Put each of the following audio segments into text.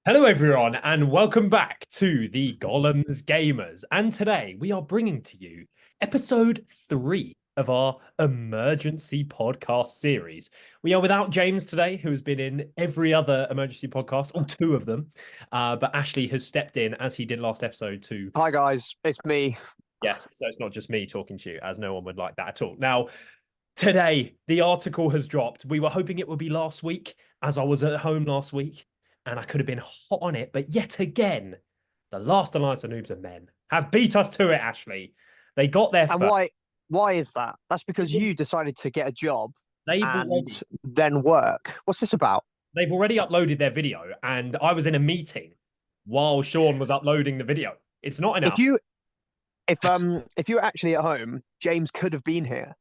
Hello, everyone, and welcome back to the Gollum's Gamers. And today we are bringing to you episode 3 of our emergency podcast series. We are without James today, who has been in every other emergency podcast, or two of them. But Ashley has stepped in as he did last episode to. Hi guys, it's me. Yes, so it's not just me talking to you, as no one would like that at all. Now, today the article has dropped. We were hoping it would be last week, as I was at home last week and I could have been hot on it. But yet again, the last Alliance of Noobs and Men have beat us to it, Ashley. They got there And first. why is that? That's because you decided to get a job They've and already then work. What's this about? they've already uploaded their video, and I was in a meeting while Sean was uploading the video. It's not If enough. you if you were actually at home, James could have been here.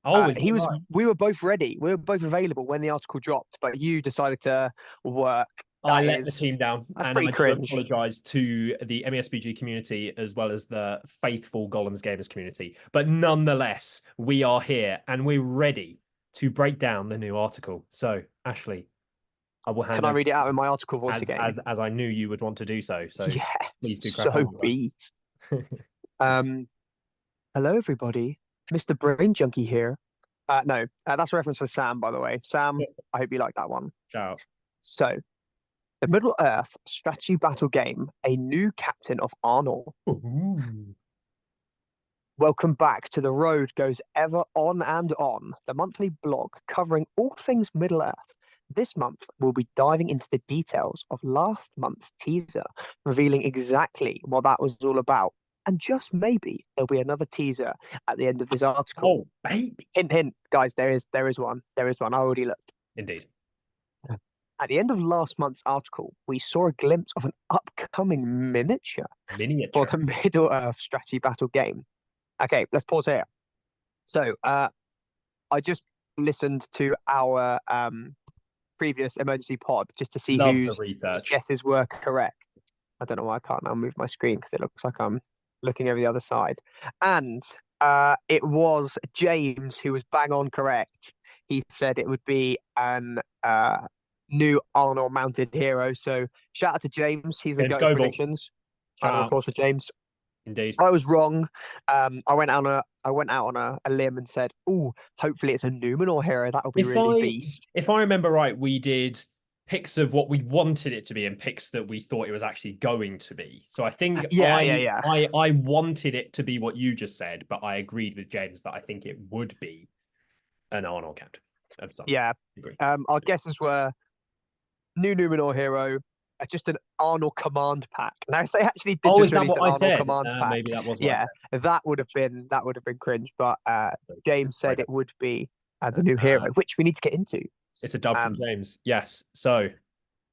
Oh, He was right. we were both ready. We were both available when the article dropped, but you decided to work. I let the team down, That's and pretty I do cringe. apologize to the MESBG community as well as the faithful Gollum's Gamers community. But nonetheless, we are here and we're ready to break down the new article. So, Ashley, I will hand Can I over read it out in my article voice as again? as I knew you would want to do so. So Yeah, please do crack so on. beast. Um, Hello everybody, Mr. Brain Junkie here. No, that's a reference for Sam, by the way. Sam, I hope you like that one. Ciao. So, the Middle Earth strategy battle game, a new captain of Arnor. Ooh. Welcome back to The Road Goes Ever On and On, the monthly blog covering all things Middle Earth. This month, we'll be diving into the details of last month's teaser, revealing exactly what that was all about. And just maybe there'll be another teaser at the end of this article. Oh, baby. Hint, hint, guys, there is one. There is one. I already looked. Indeed. At the end of last month's article, we saw a glimpse of an upcoming miniature for Miniature. the Middle Earth strategy battle game. Okay, let's pause here. So, I just listened to our previous emergency pod just to see Love the whose research. guesses were correct. I don't know why I can't now move my screen because it looks like I'm looking over the other side. And it was James who was bang on correct. He said it would be an new Arnor mounted hero. So shout out to James. He's the James go of Goble. predictions. Round of Ciao. applause for James. Indeed. I was wrong. I went out on a limb and said, "Oh, hopefully it's a Numenor hero. That'll be really beast." If I remember right, we did picks of what we wanted it to be and picks that we thought it was actually going to be. So I think Yeah. I wanted it to be what you just said, but I agreed with James that I think it would be an Arnold captain of some. Yeah. Agree. Our guesses were new Numenor hero, just an Arnor command pack. Now, if they actually did Oh, just is that release what an I Arnor said? command pack, Maybe that was what I yeah, said. that would have been cringe. But James said it would be the new hero, which we need to get into. It's a dub from James. Yes. So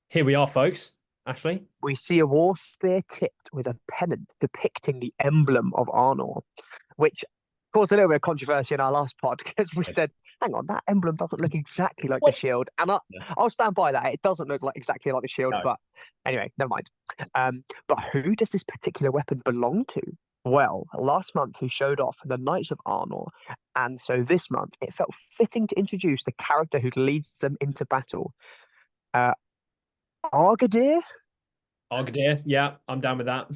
here we are, folks. Ashley? We see a war spear tipped with a pennant depicting the emblem of Arnor, which caused a little bit of controversy in our last pod because we said, hang on, that emblem doesn't look exactly like the shield. And I'll stand by that. It doesn't look like exactly like the shield, but anyway, never mind. But who does this particular weapon belong to? Well, last month he showed off the Knights of Arnor, and so this month it felt fitting to introduce the character who leads them into battle. Argadir? Argadir. Yeah, I'm down with that.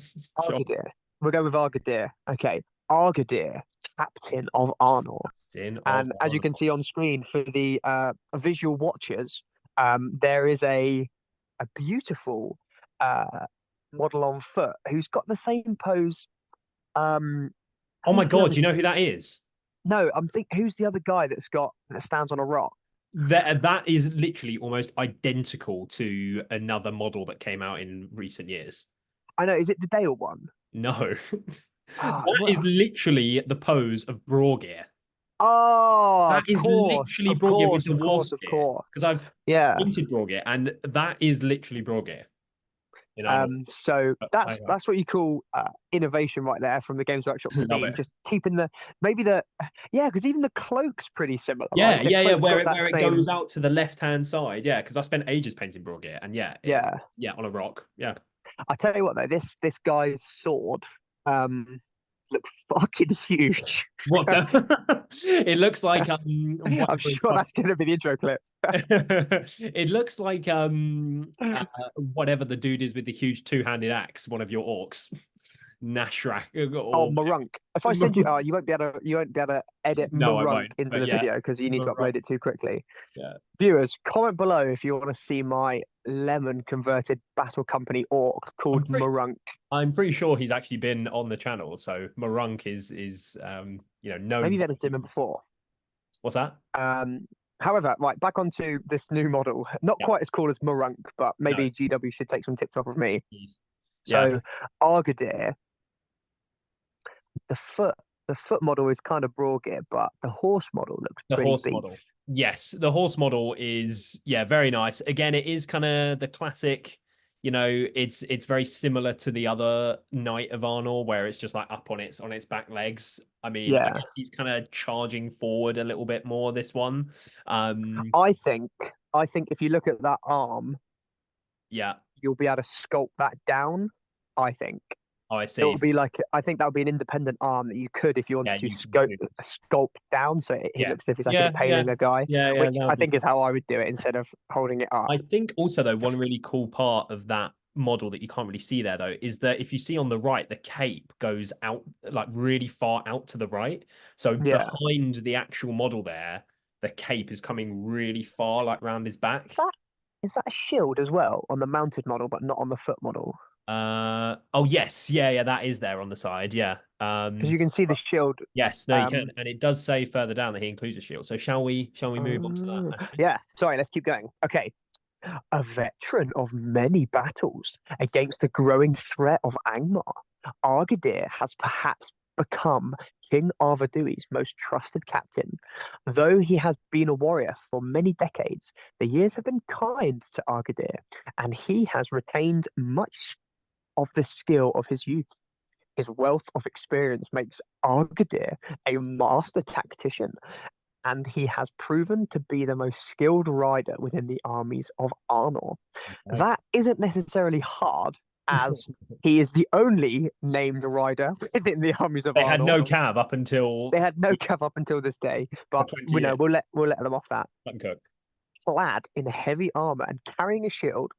Sure. Argadir. We'll go with Argadir. Okay. Argadir, Captain of Arnor. And as you can see on screen for the visual watchers, there is a beautiful model on foot who's got the same pose. Oh my God, do you know who that is? No, I'm thinking who's the other guy that stands on a rock? That is literally almost identical to another model that came out in recent years. I know. Is it the Dale one? No. That is literally the pose of Brorgear. Oh, that is literally Brorgear with the wasp gear. Because I've painted Brorgear, and that is literally Brorgear. So that's what you call innovation right there from the Games Workshop team. Just keeping because even the cloak's pretty similar. Yeah, like where it goes out to the left hand side. Yeah, because I spent ages painting Brorgear, and on a rock. Yeah. I tell you what though, this guy's sword, look fucking huge. What the? It looks like I'm whatever. sure that's going to be the intro clip. It looks like whatever the dude is with the huge two-handed axe, one of your orcs. Nashrak Oh, or Marunk. If I send you, oh, you won't be able to edit no, I Marunk won't. into But the yeah, video because you need to Marunk. upload it too quickly. Yeah. Viewers, comment below if you want to see my lemon converted battle company orc I'm called pretty Marunk. I'm pretty sure he's actually been on the channel. So Marunk is known. Maybe you've edited him before. What's that? However, right, back onto this new model. Not Yeah. quite as cool as Marunk, but No. maybe GW should take some tips off of me. Yeah. So Argadir, the foot the foot model is kind of broad gear, but the horse model looks The pretty horse model. beast. Yes, the horse model is very nice. Again, it is kind of the classic, it's very similar to the other Knight of Arnor where it's just like up on its back legs. I mean, I Yeah, guess he's kind of charging forward a little bit more this one. I think I think if you look at that arm, Yeah. you'll be able to sculpt that down. I think Oh, I it will see. be like I think that would be an independent arm that you could if you Yeah, wanted to you can do this. sculpt down so he Yeah. looks as if he's like Yeah, yeah. impaling a guy, Yeah, which that'll I be think good. is how I would do it instead of holding it up. I think also though one really cool part of that model that you can't really see there though is that if you see on the right the cape goes out like really far out to the right, so Yeah, behind the actual model there the cape is coming really far like round his back. that is that a shield as well on the mounted model, but not on the foot model Oh yes, yeah, that is there on the side, yeah. because you can see the shield. Yes, no, you can, Um, and it does say further down that he includes a shield. So shall we move on to that actually? yeah. Sorry, let's keep going. Okay, a veteran of many battles against the growing threat of Angmar, Argadir has perhaps become King Arvadui's most trusted captain. Though he has been a warrior for many decades, the years have been kind to Argadir, and he has retained much of the skill of his youth. His wealth of experience makes Argadir a master tactician, and he has proven to be the most skilled rider within the armies of Arnor. Okay. That isn't necessarily hard, as he is the only named rider within the armies of They had Arnor. no cav up until They had no cav up until this day, for but 20 years. we'll let them off that. Let 'em cook. Clad in heavy armor and carrying a shield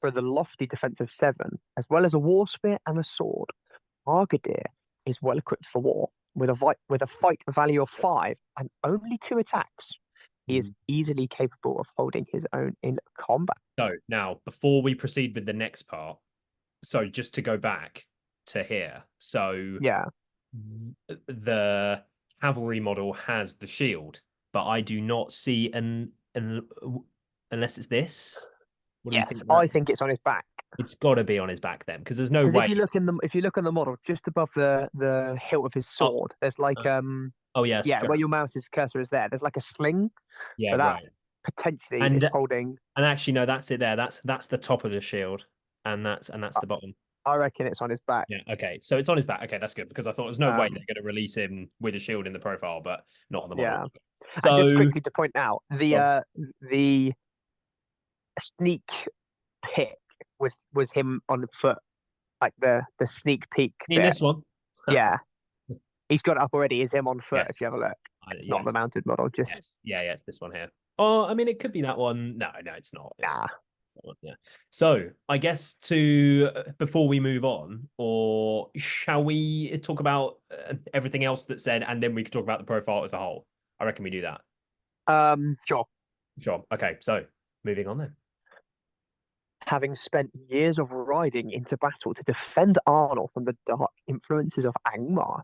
for the lofty defensive seven, as well as a war spear and a sword, Argadir is well equipped for war. With a fight value of 5 and only 2 attacks, he is Mm. easily capable of holding his own in combat. So now, before we proceed with the next part, so just to go back to here, so Yeah. the cavalry model has the shield, but I do not see an unless it's this. What do we Yes, think of I that? think it's on his back. It's got to be on his back then, because there's no Because way. if you look on the model, just above the hilt of his Oh, sword, there's like oh yeah, yeah, strap. where your mouse's cursor is there. There's like a sling, Yeah, so that right. potentially is And holding. actually, no, that's it there. That's the top of the shield, and that's I the bottom. I reckon it's on his back. Yeah. Okay. So it's on his back. Okay, that's good because I thought there's no way they're Um, going to release him with a shield in the profile, but not on the model. yeah. And just So quickly to point out, um, the sneak pick was him on foot, like the sneak peek in bit. this one, Yeah, he's got it up already. Is him on foot? If you yes, have a look, it's not the yes, mounted model. Just yes, yeah, it's this one here. Oh, I mean, it could be that one. No, it's not. nah. Yeah. So I guess to before we move on, or shall we talk about everything else that's said, and then we can talk about the profile as a whole? I reckon we do that. Sure. Sure. Okay. So moving on then. Having spent years of riding into battle to defend Arnor from the dark influences of Angmar,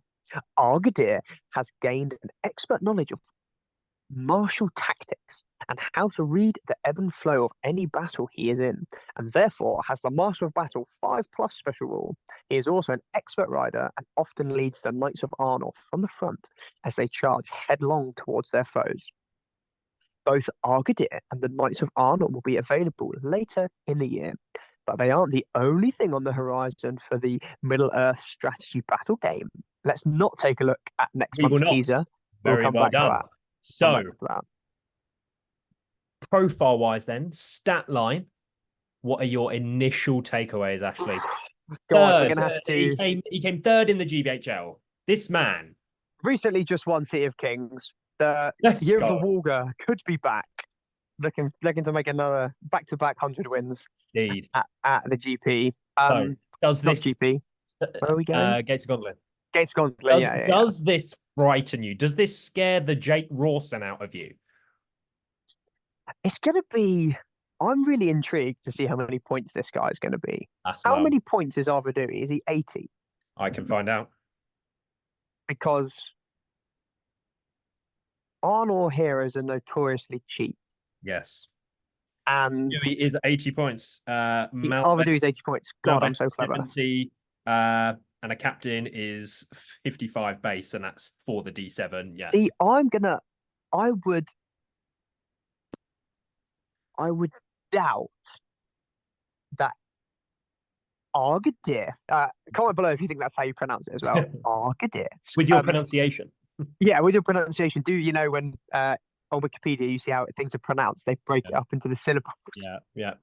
Argadir has gained an expert knowledge of martial tactics and how to read the ebb and flow of any battle he is in, and therefore has the Master of Battle 5+ special rule. He is also an expert rider and often leads the Knights of Arnor from the front as they charge headlong towards their foes. Both Argadir and the Knights of Arnor will be available later in the year, but they aren't the only thing on the horizon for the Middle Earth strategy battle game. Let's not take a look at next We will month's not. teaser. We'll Very come well back to done. that. Come So back to that. profile wise, then stat line. What are your initial takeaways, Ashley? God, we're Third. gonna have He to came third in the GBHL. This man. recently just won City of Kings. The Let's year of the go. Warger could be back. Looking to make another back-to-back 100 wins Indeed. at the GP. So does Not this GP. Where are we going? Gates of Gondolin? Gates Gauntlet. Does Yeah. does this frighten you? Does this scare the Jake Rawson out of you? It's gonna be. I'm really intrigued to see how many points this guy is going to be. That's How well, many points is Arvadoui? Is he 80? I can find out. Because Arnor heroes are notoriously cheap, Yes. and He is 80 points. Malbec, Arvadoui is 80 points. God, I'm so clever. 70. And a captain is 55 base, and that's for the D7. Yeah. See, I would, I would doubt that Argadir. Comment below if you think that's how you pronounce it as well. Argadir. With your pronunciation. Yeah, with your pronunciation. Do you know when on Wikipedia you see how things are pronounced? They break it up into the syllables. Yeah.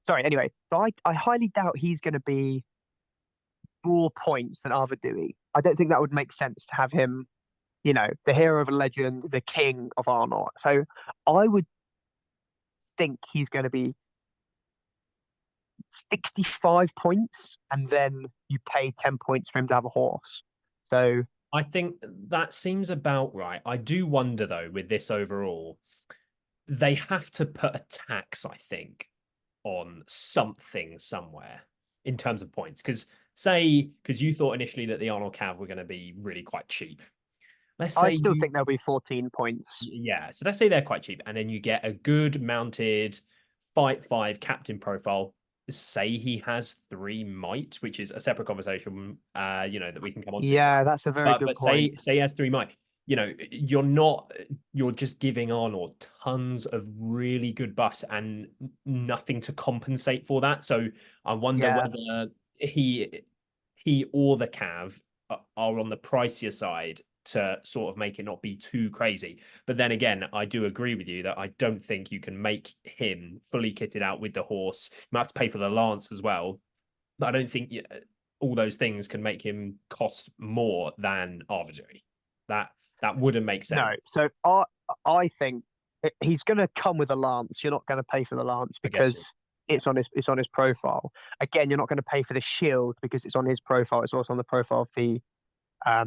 Sorry. Anyway, so I highly doubt he's going to be more points than Arvadoui. I don't think that would make sense to have him, the hero of a legend, the king of Arnor. So I would think he's going to be 65 points, and then you pay 10 points for him to have a horse. So I think that seems about right. I do wonder though, with this overall, they have to put a tax, I think, on something somewhere in terms of points. Because you thought initially that the Arnold Cav were going to be really quite cheap. Let's say I still think there'll be 14 points. Yeah, so let's say they're quite cheap, and then you get a good mounted fight 5 captain profile. Say he has 3 might, which is a separate conversation, that we can come on to. Yeah, that's a very good But point. say he has 3 might. You're just giving Arnor tons of really good buffs and nothing to compensate for that. So I wonder whether he or the Cav are on the pricier side to sort of make it not be too crazy. But then again, I do agree with you that I don't think you can make him fully kitted out with the horse. You might have to pay for the lance as well. But I don't think all those things can make him cost more than Arvadoui. That wouldn't make sense. No, so I think he's going to come with a lance. You're not going to pay for the lance because it's on his profile. Again, you're not going to pay for the shield because it's on his profile. It's also on the profile of the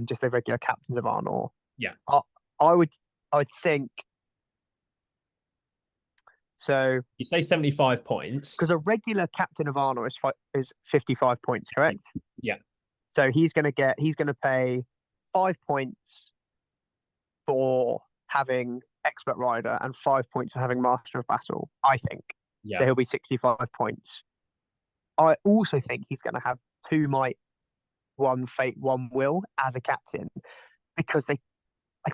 just the regular captains of Arnor. Yeah, I would think so. You say 75 points because a regular captain of Arnor is 55 points, correct? Yeah. So he's going to pay 5 points for having expert rider and 5 points for having master of battle. I think. Yeah. So he'll be 65 points. I also think he's going to have 2 might, 1 fate, 1 will as a captain because I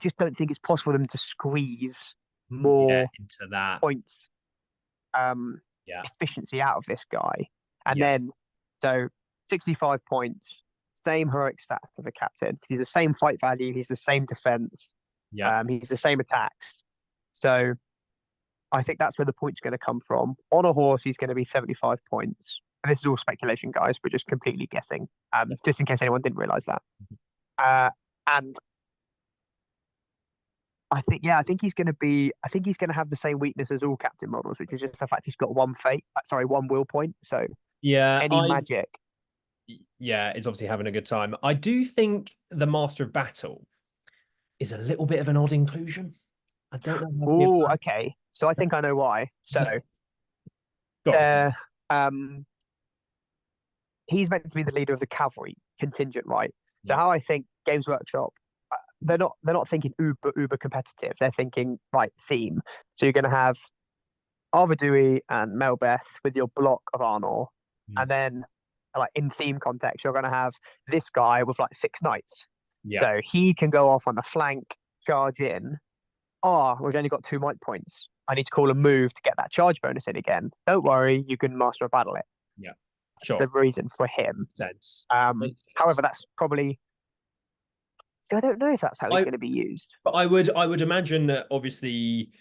just don't think it's possible for them to squeeze more into that points efficiency out of this guy. And then so 65 points, same heroic stats as a captain because he's the same fight value, he's the same defense, he's the same attacks. So I think that's where the points are going to come from. On a horse, he's going to be 75 points. And this is all speculation, guys. We're just completely guessing, just in case anyone didn't realize that. And I think he's going to have the same weakness as all captain models, which is just the fact he's got 1 will point. So any magic. Yeah, is obviously having a good time. I do think the Master of Battle is a little bit of an odd inclusion. I don't know. Oh, okay. So I think I know why. So he's meant to be the leader of the cavalry contingent, right? So how I think Games Workshop, they're not thinking uber competitive. They're thinking right theme. So you're going to have Arvadoui and Melbeth with your block of Arnor, and then like in theme context, you're going to have this guy with like 6 knights. So he can go off on the flank, charge in. We've only got 2 might points. I need to call a move to get that charge bonus in again. Don't worry, you can master a battle it. Yeah, sure. That's the reason for him. Sense. However, that's probably. I don't know if that's how he's going to be used. But I would imagine that obviously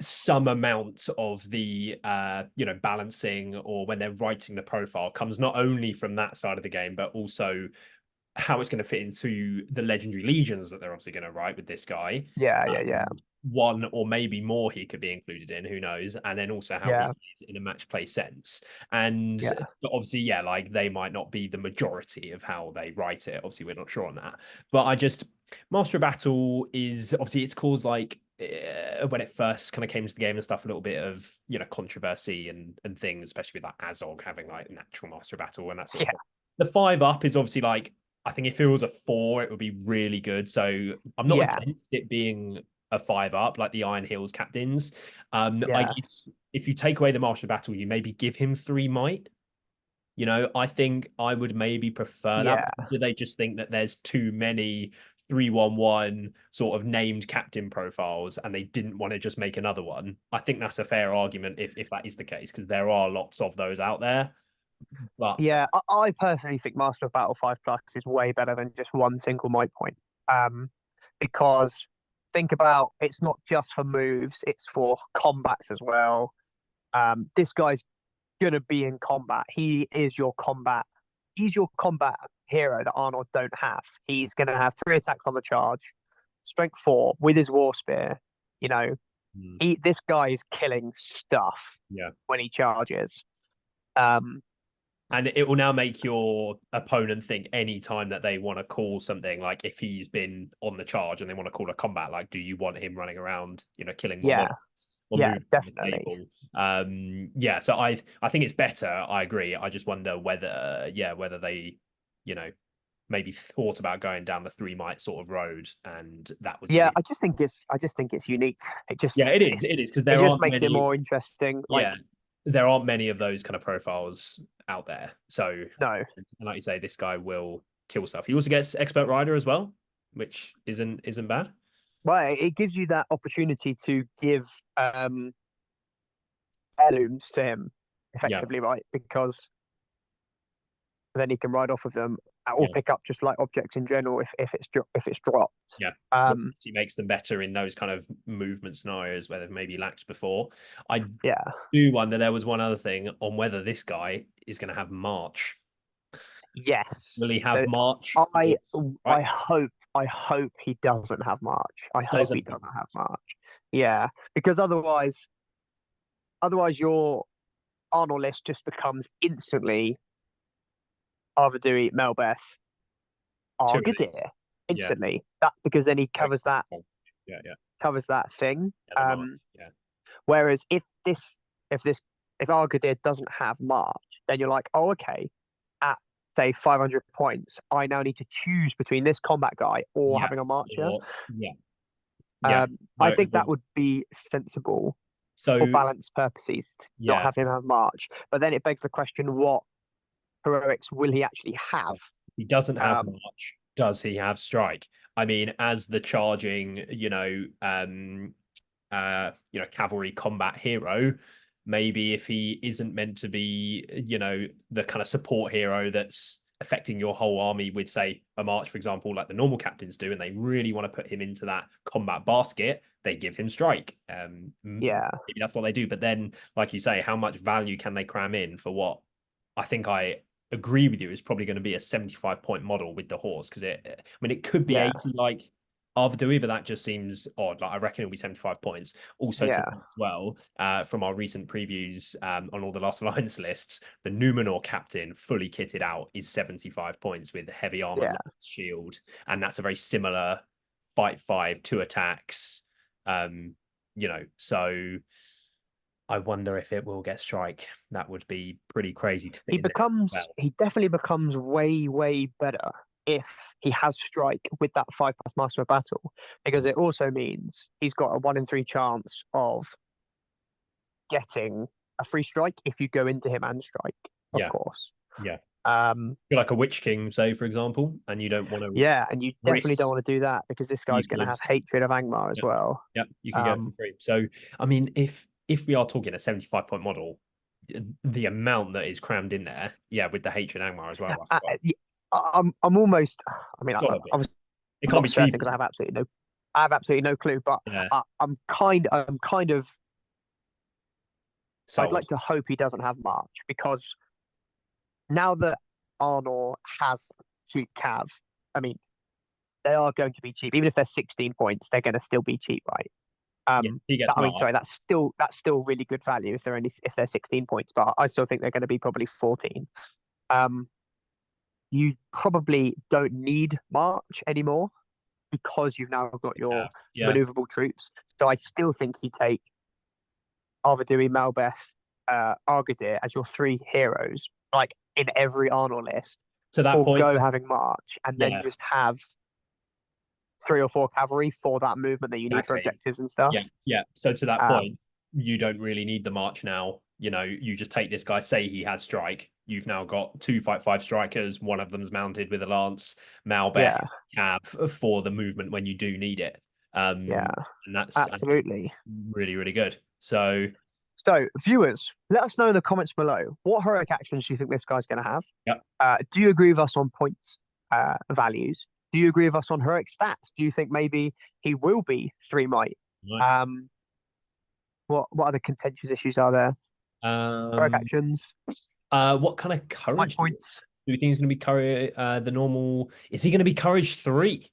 some amount of the balancing, or when they're writing the profile, comes not only from that side of the game, but also how it's going to fit into the legendary legions that they're obviously going to write with this guy. Yeah. One or maybe more he could be included in, who knows? And then also how he is in a match play sense. And but obviously, yeah, like they might not be the majority of how they write it. Obviously, we're not sure on that. But Master of Battle is obviously, it's caused like when it first kind of came to the game and stuff, a little bit of controversy and things, especially with like Azog having like natural Master of Battle and that sort of thing. The 5-up is obviously like, I think if it was a 4, it would be really good. So I'm not against it being a 5-up like the Iron Hills captains. I guess if you take away the Master of Battle, you maybe give him 3 might. I think I would maybe prefer that. Do they just think that there's too many 3-1-1 sort of named captain profiles and they didn't want to just make another one? I think that's a fair argument if that is the case, because there are lots of those out there. But yeah, I personally think Master of Battle 5+ is way better than just one single might point. Because think about, it's not just for moves, it's for combats as well. This guy's gonna be in combat. He's your combat hero that Arnor don't have. He's gonna have 3 attacks on the charge, strength 4 with his war spear. This guy is killing stuff when he charges. And it will now make your opponent think any time that they want to call something, like if he's been on the charge and they want to call a combat, like, do you want him running around, killing more models or moving definitely. So I think it's better. I agree. I just wonder whether they, maybe thought about going down the 3 might sort of road, and that was I just think it's unique. it is because it just makes it more interesting. There aren't many of those kind of profiles out there. So no, like you say, this guy will kill stuff. He also gets Expert Rider as well, which isn't bad. Well, it gives you that opportunity to give heirlooms to him effectively, right? Because then he can ride off of them or pick up just like objects in general if it's dropped. He makes them better in those kind of movement scenarios where they've maybe lacked before. I do wonder, there was one other thing on whether this guy is going to have March. Yes. Will he have March? I hope he doesn't have March. I hope he doesn't have March. Yeah, because otherwise your Arnor list just becomes instantly Argadir, Melbeth, Argadir instantly. That because then he covers that. Covers that thing. Whereas if Argadir doesn't have March, then you're like, oh, okay, at say 500 points, I now need to choose between this combat guy or having a Marcher. I think that would be sensible for balance purposes, not have him have March. But then it begs the question, what heroics will he actually have? He doesn't have March. Does he have Strike? I mean, as the charging, cavalry combat hero, maybe if he isn't meant to be, the kind of support hero that's affecting your whole army with, say, a March, for example, like the normal captains do, and they really want to put him into that combat basket, they give him Strike. Maybe that's what they do. But then, like you say, how much value can they cram in for what I think I agree with you is probably going to be a 75-point model with the horse? Because it could be 80 like Argadir, but that just seems odd. Like, I reckon it'll be 75 points. Also, as well, from our recent previews on all the Last Alliance lists, the Numenor captain fully kitted out is 75 points with heavy armor, shield, and that's a very similar fight 5, 2 attacks. So I wonder if it will get Strike. That would be pretty crazy to He definitely becomes way better if he has Strike with that 5+ Master of Battle, because it also means he's got a 1 in 3 chance of getting a free Strike if you go into him and Strike, of course. You're like a Witch King, say, for example, and you don't want to. And you definitely don't want to do that because this guy's going to have hatred of Angmar as well. You can get it for free. So, I mean, if we are talking a 75-point model, the amount that is crammed in there, with the hatred Angmar as well. I'm almost. I mean, it can't be cheap because I have absolutely no clue. But I'm kind of I'd Sold. like to hope he doesn't have March because now that Arnor has cheap Cav, I mean, they are going to be cheap. Even if they're 16 points, they're going to still be cheap, right? Yeah, he gets I mean, March. sorry, that's still really good value if they're 16 points, but I still think they're going to be probably 14. Um, you probably don't need March anymore because you've now got your Yeah. maneuverable troops. So I still think you take Arvidui, Malbeth, Argadir as your three heroes, like in every Arnor list, To that point, forego having March, and then yeah, just have 3 or 4 cavalry for that movement that you need for exactly. objectives and stuff. Yeah, yeah. So to that point, Um, you don't really need the march now. You just take this guy, say he has strike. You've now got 2 5/5 strikers. One of them's mounted with a lance, Malbeth, yeah, Cav for the movement when you do need it. yeah, And that's absolutely. really, really good. So, So, viewers, let us know in the comments below what heroic actions do you think this guy's going to have? yeah, Do you agree with us on points values? Do you agree with us on heroic stats? Do you think maybe he will be 3 might? right. Um, what other contentious issues are there? Heroic Um, actions, what kind of might courage points. do you think he's going to be courage? The normal is he going to be courage 3?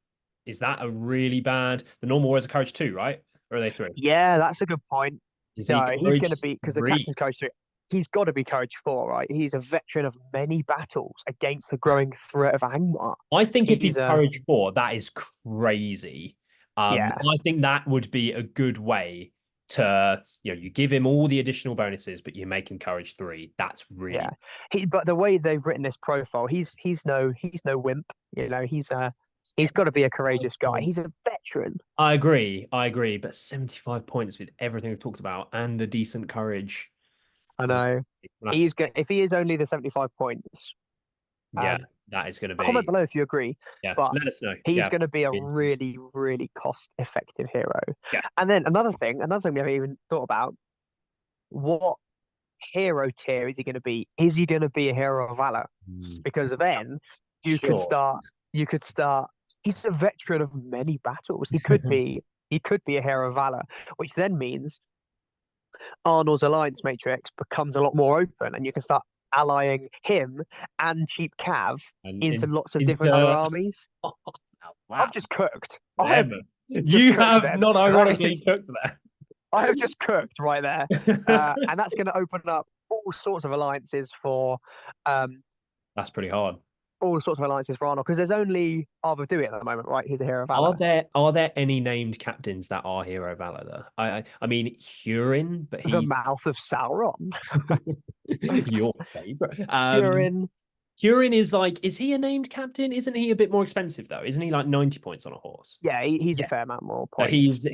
Is that a really bad? The normal is a courage 2, right? Or are they 3? Yeah, that's a good point. Is he So he's going courage to be because the 3? captain's coach 3. He's got to be courage 4, right? He's a veteran of many battles against the growing threat of Angmar. I think if he's He's a courage 4, that is crazy. Yeah, I think that would be a good way to, you give him all the additional bonuses, but you make him courage 3. That's yeah. really But the way they've written this profile, he's no wimp. He's got to be a 75 courageous guy. points. He's a veteran. I agree. I agree. But 75 points with everything we've talked about and a decent courage. I We'll know. have to see. If he is only the 75 points, Yeah, um, that is going to comment be. below if you agree. Yeah, But let us know. he's Yeah. going to be a really, really cost-effective hero. Yeah. And then another thing we haven't even thought about, what hero tier is he going to be? Is he going to be a hero of valor? Because then you could Sure. start. You could start. He's a veteran of many battles. He could be. He could be a hero of valor, which then means Arnold's alliance matrix becomes a lot more open, and you can start allying him and Cheap Cav And into lots of different other into armies. oh, wow, I've just cooked. I have them. just You cooked have then. not That ironically is, cooked I have just cooked right there, there. and that's going to open up um, That's pretty hard. all sorts of alliances for Arnold because there's only Arvo Do It at the moment, right? Who's a hero of Are valor. there any named captains that are hero valor though? I mean Hurin, but The he mouth of Sauron. your favorite. Durin. Hurin is he a named captain? Isn't he a bit more expensive though? Isn't he like 90 points on a horse? Yeah, he's a Yeah. fair amount more But points.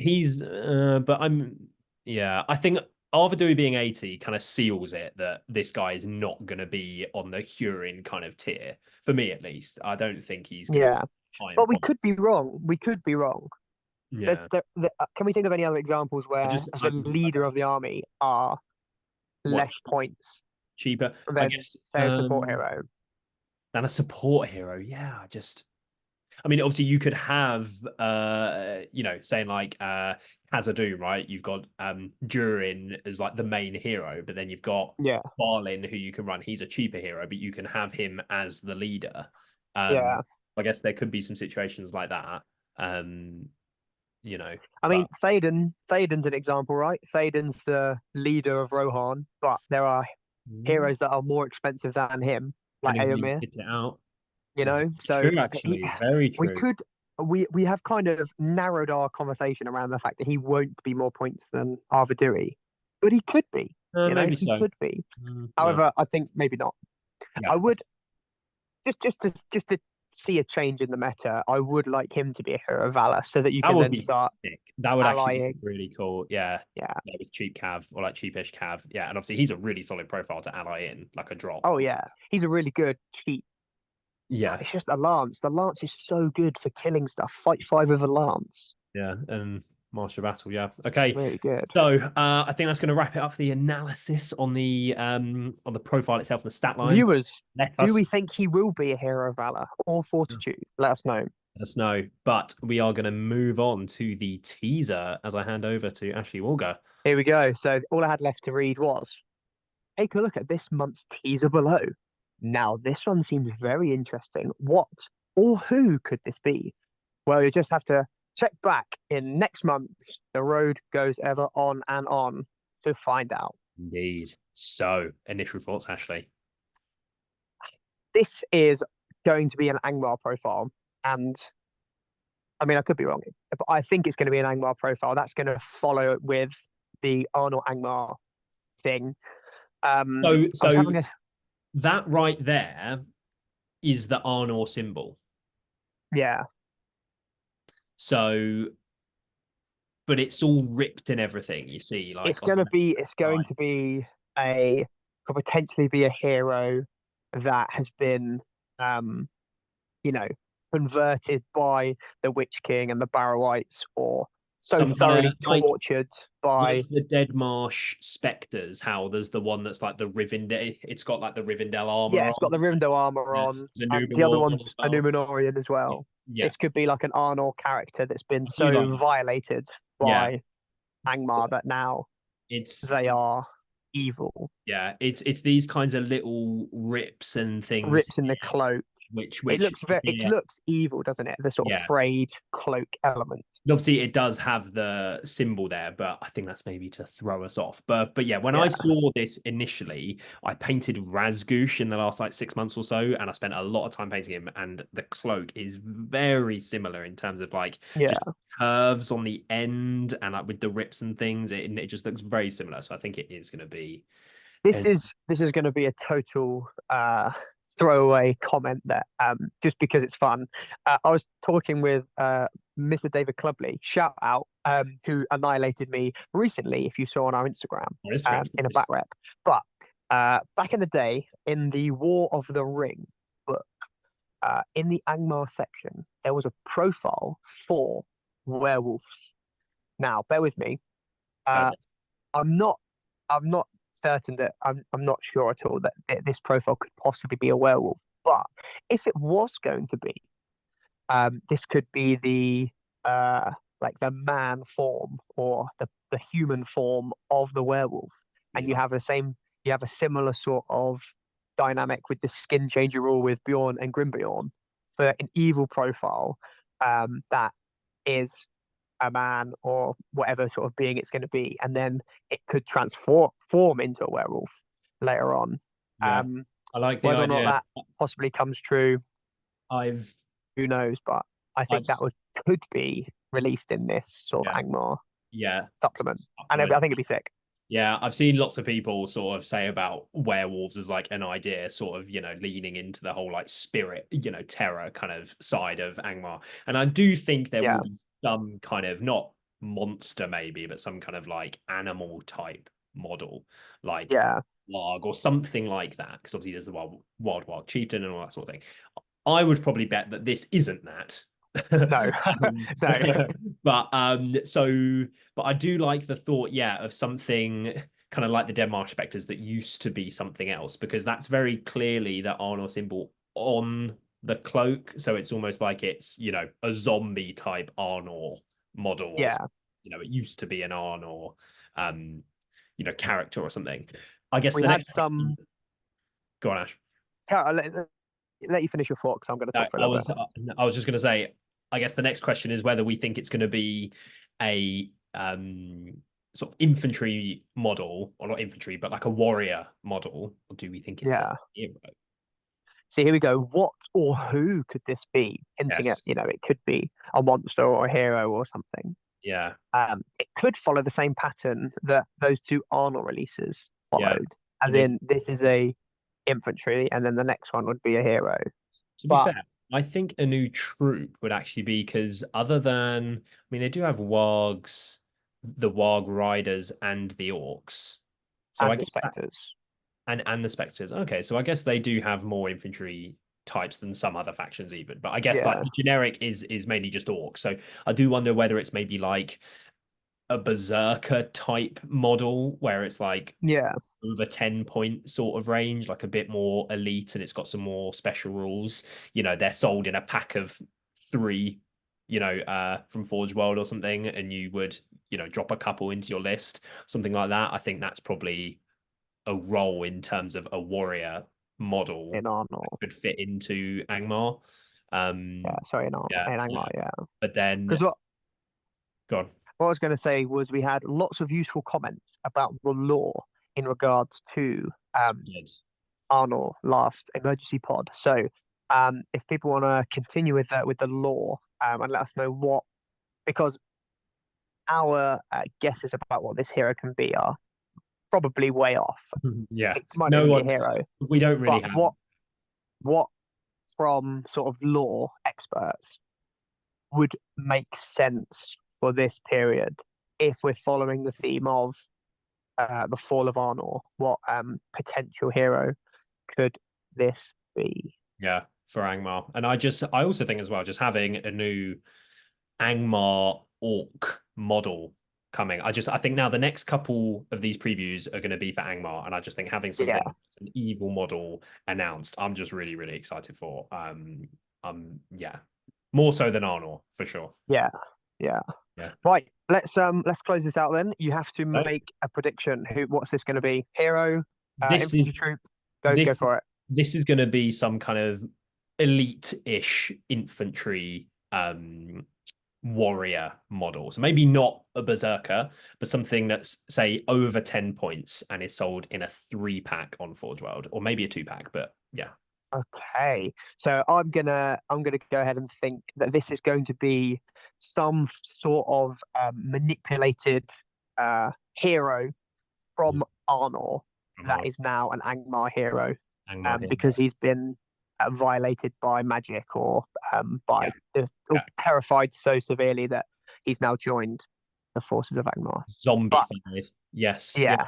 but I think Arvidui being 80 kind of seals it that this guy is not going to be on the Hurin kind of tier for me at least. I don't think he's going to Yeah, be high in but we points. could be wrong. We could be wrong. Yeah, Can we think of any other examples where I the leader of the army are what less points cheaper, I than, guess, say, a support hero? than a support hero. Yeah, I mean, obviously, you could have, saying like Khazad-dûm, right? You've got Durin as like the main hero, but then you've got Yeah, Balin, who you can run. He's a cheaper hero, but you can have him as the leader. yeah. I guess there could be some situations like that. Um, I but mean, Théoden's an example, right? Théoden's the leader of Rohan, but there are mm, heroes that are more expensive than him, like depending on how you Éomer. hit it out. So True, he, actually, very we true. could we have kind of narrowed our conversation around the fact that he won't be more points than Arvidui, but he could be. Maybe He so. could be. Yeah, However, I think maybe not. yeah. I would just to see a change in the meta. I would like him to be a hero of valor, so that you That can would then be start sick. That would actually be allying. really cool. Yeah. Yeah. Yeah, with cheap Cav or like cheapish Cav. Yeah. And obviously he's a really solid profile to ally in, like a drop. Oh yeah, he's a really good cheat. Yeah. It's just a lance. The lance is so good for killing stuff. Fight five with a lance. Yeah. And Master of Battle. Yeah. Okay. Really good. So I think that's going to wrap it up for the analysis on the profile itself and the stat line. Viewers, Let do we us think he will be a hero of valor or fortitude? Let us know. let us know. But we are going to move on to the teaser as I hand over to Ashley Walger. Here we go. So all I had left to read was take a look at this month's teaser below. Now, this one seems very interesting. What or who could this be? Well, you just have to check back in next month. The road goes ever on and on to find out. Indeed. So, initial thoughts, Ashley. This is going to be an Angmar profile, and I mean, I could be wrong, but I think it's going to be an Angmar profile. That's going to follow with the Arnor Angmar thing. So, I was so having a that right there is the Arnor symbol. yeah, So, but it's all ripped and everything. You see, like it's on going to the be it's going side. to be a could potentially be a hero that has been um you know converted by the Witch King and the Barrow-wights, or so Some kind of thoroughly tortured like by the Dead Marsh specters. How there's the one that's like the Rivendell. It's got like the Rivendell yeah, armor it's got on. the Rivendell armor Yeah, on, the and the other Numenor one's as a well. Numenorian as well. Yeah, This could be like an Arnor character that's been I do like so that. violated Yeah, by Angmar that now it's they it's are evil. yeah, it's these kinds of little rips and things Rips in the cloak. which It yeah, looks evil, doesn't it? The sort of yeah. frayed cloak element. Obviously it does have the symbol there, but I think that's maybe to throw us off. But yeah, when I Yeah, saw this initially, I painted Razgoosh in the last like 6 months or so, and I spent a lot of time painting him. And the cloak is very similar in terms of like just yeah. curves on the end and like with the rips and things. It just looks very similar. So I think it is going to be. This And is going to be a total throwaway comment that just because it's fun. I was talking with Mr. David Clubley, shout out, who annihilated me recently, if you saw on our Instagram, on Instagram, in a back rep. But back in the day, in the War of the Ring book, in the Angmar section, there was a profile for werewolves. Now, bear with me. Uh, I'm not I'm not certain that I'm not sure at all that this profile could possibly be a werewolf. But if it was going to be, this could be the like the man form or the human form of the werewolf, and yeah, you have a similar sort of dynamic with the skin changer rule with Bjorn and Grimbjorn for an evil profile that is a man or whatever sort of being it's going to be, and then it could transform form into a werewolf later on. yeah. Um, I like the Whether or not idea. that possibly comes true, I've who knows? But I I've think that could be released in this sort of yeah, Angmar yeah. supplement, and I Supplement. think it'd be sick. Yeah, I've seen lots of people sort of say about werewolves as like an idea, sort of, leaning into the whole like spirit, terror kind of side of Angmar. And I do think there will Yeah, be some kind of not monster maybe, but some kind of like animal type model, like yeah, Larg or something like that. Because obviously there's the wild chieftain and all that sort of thing. I would probably bet that this isn't that. no, Um, no, but I do like the thought, yeah, of something kind of like the Denmark specters that used to be something else, because that's very clearly the Arnor symbol on the cloak. So it's almost like it's, a zombie type Arnor model, or yeah. it used to be an Arnor character or something. I guess We the had next question, some. go on, Ash. Yeah, let you finish your thought because I'm going to No, talk for a I little was bit. I was just going to say, I guess the next question is whether we think it's going to be a sort of infantry model, or not infantry, but like a warrior model, or do we think it's a Yeah. hero? See, here we go. What or who could this be? Hinting at, Yes. it could be a monster or a hero or something. Yeah. It could follow the same pattern that those two Arnold releases Yeah. followed, as And it, in this is a infantry, and then the next one would be a hero. to be But fair, I think a new troop would actually be, because other than, I mean, they do have wargs, the warg riders, and the orcs. So I and the guess that specters, and the specters. Okay, so I guess they do have more infantry types than some other factions even. But I guess like yeah, the generic is mainly just orcs. So I do wonder whether it's maybe like a berserker type model where it's like yeah, over 10 point sort of range, like a bit more elite, and it's got some more special rules. They're sold in a pack of three, from Forge World or something, and you would, drop a couple into your list, something like that. I think that's probably a role in terms of a warrior model in Arnor. could fit into Angmar. Yeah, Um, sorry, yeah, in yeah. Angmar, yeah. But then, Because go on. what I was going to say was we had lots of useful comments about the lore in regards to Good. Arnor last emergency pod. So if people want to continue with the lore and let us know what, because our guesses about what this hero can be are probably way off. Yeah, It might not no even be a one. hero, We don't really but have. what from sort of lore experts would make sense for this period if we're following the theme of the fall of Arnor? What potential hero could this be? Yeah, for Angmar, and I also think as well, just having a new Angmar orc model coming. I think now the next couple of these previews are going to be for Angmar, and I just think having Yeah, something an evil model announced, I'm just really really excited for. Yeah, more so than Arnor for sure. yeah, yeah. Yeah. Right, let's close this out then. You have to So make a prediction. What's this going to be? Hero, this is infantry troop? Go this for it. this is going to be some kind of elite-ish infantry warrior model. So maybe not a berserker, but something that's say over 10 points and is sold in a 3-pack on Forge World, or maybe a 2-pack, but yeah. Okay, so I'm gonna go ahead and think that this is going to be some sort of manipulated hero from Arnor that is now an Angmar hero, Angmar because hero. he's been violated by magic or Yeah, or yeah. terrified so severely that he's now joined the forces of Angmar. But Zombified. Yes. Yeah. yeah,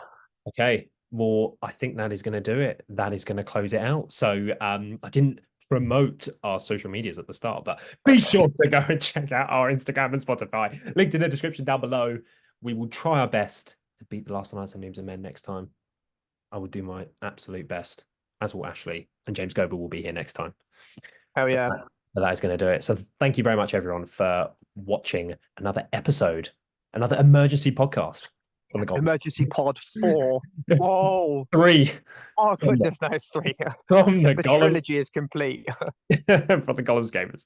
Okay. Well, I think that is going to do it. That is going to close it out. So I didn't promote our social medias at the start, but be sure to go and check out our Instagram and Spotify. Linked in the description down below. We will try our best to beat the Last Nights and Noobs and Men next time. I will do my absolute best, as will Ashley, and James Gober will be here next time. hell yeah. But that is going to do it. So thank you very much, everyone, for watching another episode, another emergency podcast from the Gollum. Emergency Pod 4. Whoa. 3 Oh from the, goodness, no, it's 3. from the The Gollum trilogy is complete. for the Gollum's gamers.